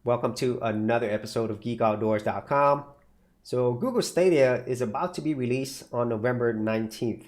Welcome to another episode of geekoutdoors.com. So Google Stadia is about to be released on November 19th,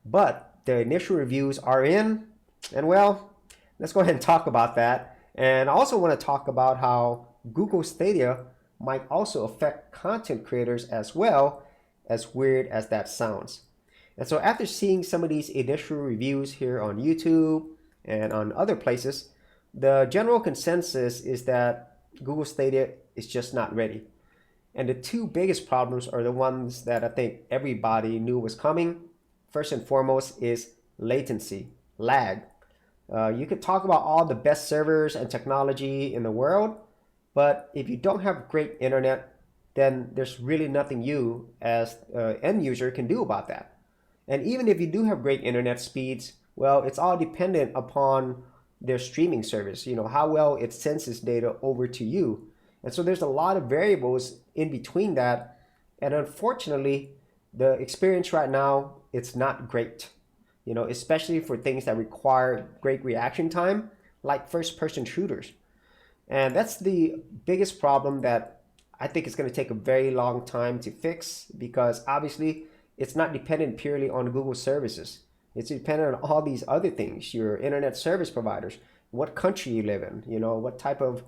but the initial reviews are in, and well, let's go ahead and talk about that. And I also want to talk about how Google Stadia might also affect content creators as well, as weird as that sounds. And so after seeing some of these initial reviews here on YouTube and on other places, the general consensus is that Google Stadia is just not ready. And the two biggest problems are the ones that I think everybody knew was coming. First and foremost is latency, lag. You could talk about all the best servers and technology in the world, but if you don't have great internet, then there's really nothing you as an end user can do about that. And even if you do have great internet speeds, well, it's all dependent upon their streaming service, how well it sends its data over to you. And so there's a lot of variables in between that. And unfortunately, the experience right now, it's not great, especially for things that require great reaction time, like first-person shooters. And that's the biggest problem that I think is going to take a very long time to fix because obviously it's not dependent purely on Google services. It's dependent on all these other things, your internet service providers, what country you live in, what type of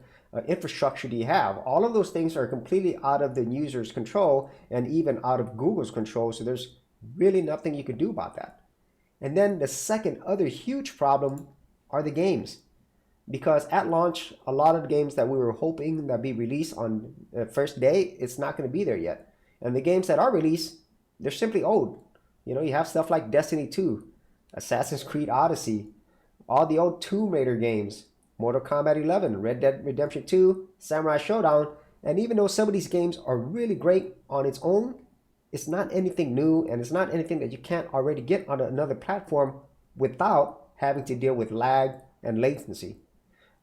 infrastructure do you have. All of those things are completely out of the user's control and even out of Google's control. So there's really nothing you can do about that. And then the second other huge problem are the games. Because at launch, a lot of the games that we were hoping that be released on the first day, it's not going to be there yet. And the games that are released, they're simply old. You have stuff like Destiny 2, Assassin's Creed Odyssey, all the old Tomb Raider games, Mortal Kombat 11, Red Dead Redemption 2, Samurai Showdown, and even though some of these games are really great on its own, it's not anything new and it's not anything that you can't already get on another platform without having to deal with lag and latency.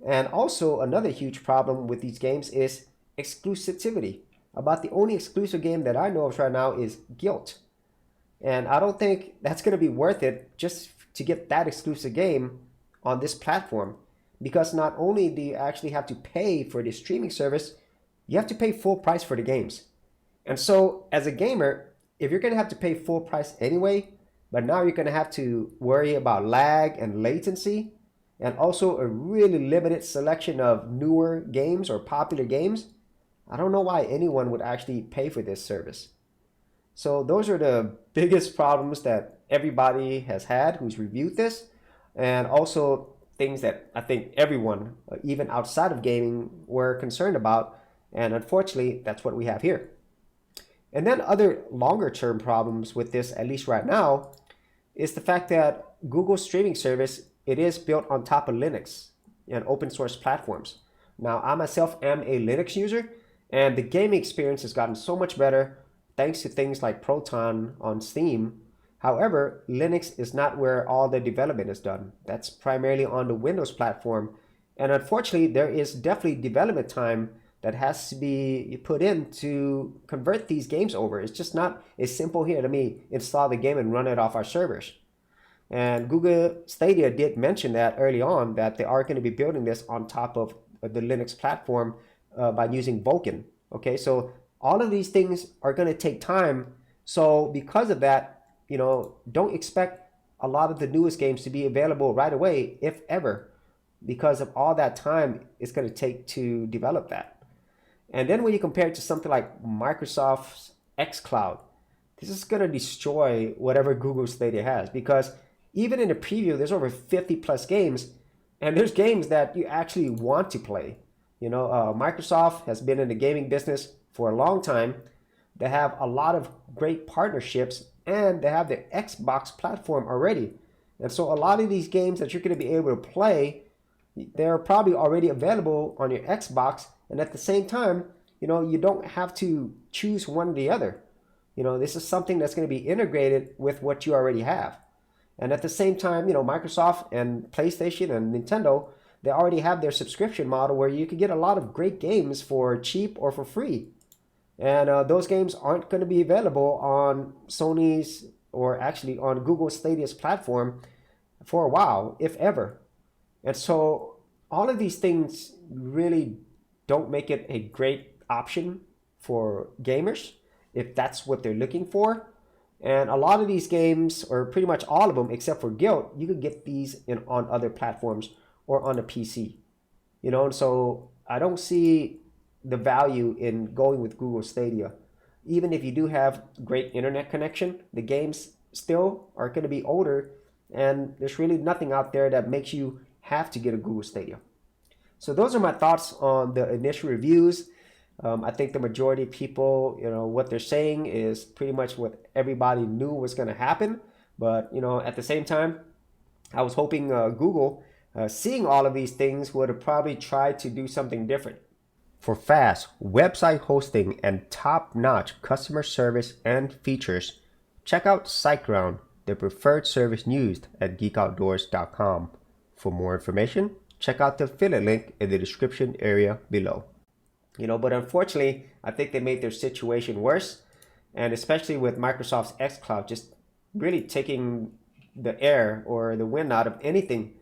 And also another huge problem with these games is exclusivity. About the only exclusive game that I know of right now is Guilt. And I don't think that's going to be worth it just to get that exclusive game on this platform. Because not only do you actually have to pay for the streaming service, you have to pay full price for the games. And so as a gamer, if you're going to have to pay full price anyway, but now you're going to have to worry about lag and latency, and also a really limited selection of newer games or popular games, I don't know why anyone would actually pay for this service. So those are the biggest problems that everybody has had who's reviewed this, and also things that I think everyone, even outside of gaming, were concerned about. And unfortunately, that's what we have here. And then other longer term problems with this, at least right now, is the fact that Google's streaming service, it is built on top of Linux and open source platforms. Now, I myself am a Linux user, and the gaming experience has gotten so much better thanks to things like Proton on Steam. However, Linux is not where all the development is done. That's primarily on the Windows platform. And unfortunately, there is definitely development time that has to be put in to convert these games over. It's just not as simple here. Let me install the game and run it off our servers. And Google Stadia did mention that early on that they are going to be building this on top of the Linux platform by using Vulkan. Okay, so all of these things are going to take time. So because of that, don't expect a lot of the newest games to be available right away, if ever, because of all that time it's going to take to develop that. And then when you compare it to something like Microsoft's xCloud, this is going to destroy whatever Google Stadia has, because even in the preview, there's over 50 plus games, and there's games that you actually want to play. Microsoft has been in the gaming business for a long time. They have a lot of great partnerships, and they have the Xbox platform already. And so a lot of these games that you're going to be able to play, they're probably already available on your Xbox. And at the same time, you don't have to choose one or the other. This is something that's going to be integrated with what you already have. And at the same time, Microsoft and PlayStation and Nintendo, they already have their subscription model where you can get a lot of great games for cheap or for free. And those games aren't going to be available on Sony's or actually on Google Stadia's platform for a while, if ever. And so all of these things really don't make it a great option for gamers if that's what they're looking for. And a lot of these games, or pretty much all of them except for Guild, you could get these on other platforms or on a PC. And so I don't see the value in going with Google Stadia. Even if you do have great internet connection, the games still are going to be older, and there's really nothing out there that makes you have to get a Google Stadia. So those are my thoughts on the initial reviews. I think the majority of people, what they're saying is pretty much what everybody knew was going to happen. But, at the same time, I was hoping Google, seeing all of these things, would have probably tried to do something different. For fast website hosting and top-notch customer service and features, check out Siteground, the preferred service used at geekoutdoors.com. For more information, check out the affiliate link in the description area below. But unfortunately, I think they made their situation worse, and especially with Microsoft's xCloud just really taking the air or the wind out of anything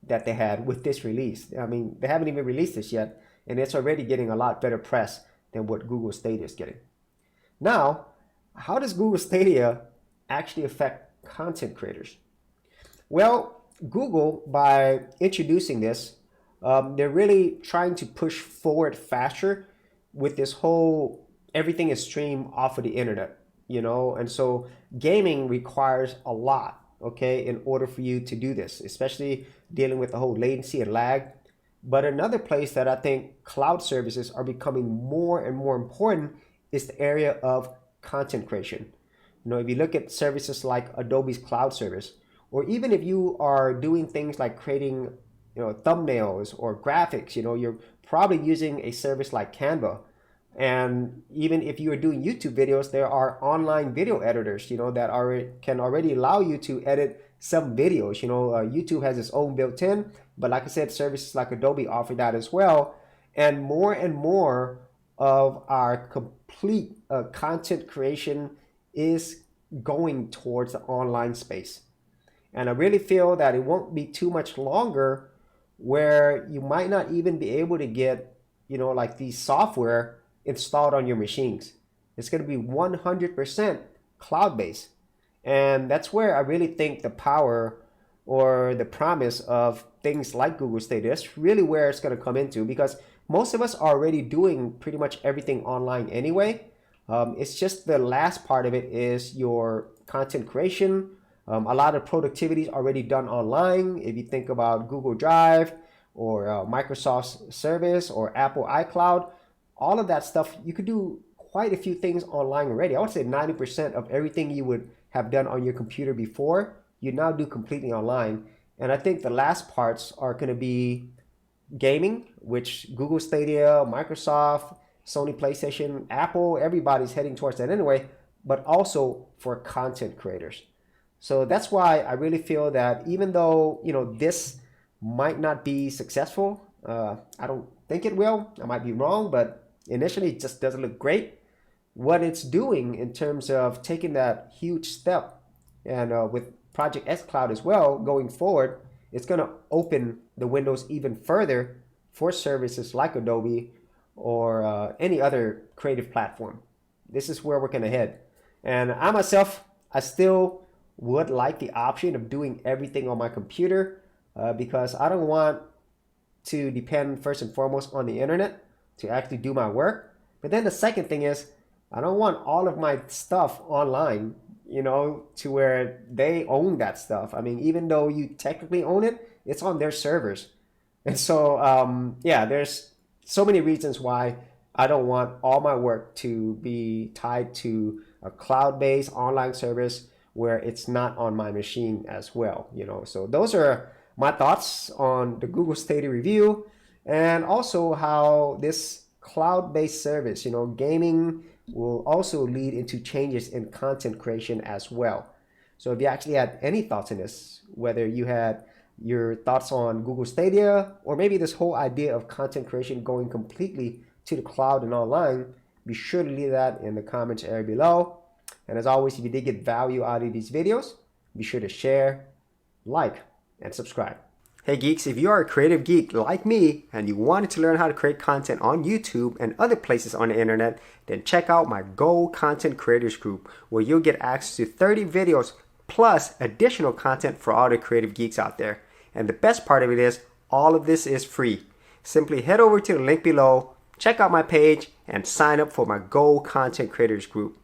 that they had with this release. I mean, they haven't even released this yet, and it's already getting a lot better press than what Google Stadia is getting. Now, how does Google Stadia actually affect content creators? Well, Google, by introducing this, they're really trying to push forward faster with this whole everything is streamed off of the internet, and so gaming requires a lot, okay, in order for you to do this, especially dealing with the whole latency and lag. But another place that I think cloud services are becoming more and more important is the area of content creation. If you look at services like Adobe's cloud service, or even if you are doing things like creating thumbnails or graphics, you're probably using a service like Canva. And even if you are doing YouTube videos, there are online video editors, that can already allow you to edit some videos. YouTube has its own built-in, but like I said, services like Adobe offer that as well. And more of our complete content creation is going towards the online space. And I really feel that it won't be too much longer where you might not even be able to get, like these software installed on your machines. It's going to be 100% cloud-based. And that's where I really think the power or the promise of things like Google Stadia, that's really where it's going to come into, because most of us are already doing pretty much everything online anyway. It's just the last part of it is your content creation. A lot of productivity is already done online. If you think about Google Drive or Microsoft's service or Apple iCloud, all of that stuff, you could do quite a few things online already. I would say 90% of everything you would have done on your computer before, you now do completely online. And I think the last parts are going to be gaming, which Google Stadia, Microsoft, Sony PlayStation, Apple, everybody's heading towards that anyway, but also for content creators. So that's why I really feel that even though, this might not be successful, I don't think it will. I might be wrong, but initially it just doesn't look great. What it's doing in terms of taking that huge step, and with Project xCloud as well going forward, it's going to open the windows even further for services like Adobe or any other creative platform. This is where we're going to head. And I myself, I still would like the option of doing everything on my computer because I don't want to depend first and foremost on the internet to actually do my work. But then the second thing is, I don't want all of my stuff online, to where they own that stuff. I mean, even though you technically own it, it's on their servers. And so, there's so many reasons why I don't want all my work to be tied to a cloud-based online service where it's not on my machine as well, So those are my thoughts on the Google Stadia review, and also how this cloud-based service, gaming, will also lead into changes in content creation as well. So if you actually had any thoughts on this, whether you had your thoughts on Google Stadia, or maybe this whole idea of content creation going completely to the cloud and online, be sure to leave that in the comments area below. And as always, if you did get value out of these videos, be sure to share, like, and subscribe. Hey geeks, if you are a creative geek like me and you wanted to learn how to create content on YouTube and other places on the internet, then check out my Gold Content Creators Group, where you'll get access to 30 videos plus additional content for all the creative geeks out there. And the best part of it is, all of this is free. Simply head over to the link below, check out my page, and sign up for my Gold Content Creators Group.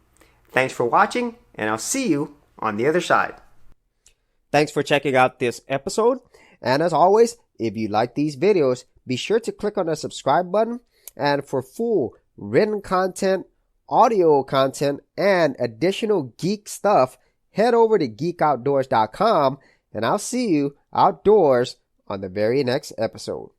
Thanks for watching, and I'll see you on the other side. Thanks for checking out this episode. And as always, if you like these videos, be sure to click on the subscribe button. And for full written content, audio content, and additional geek stuff, head over to geekoutdoors.com, and I'll see you outdoors on the very next episode.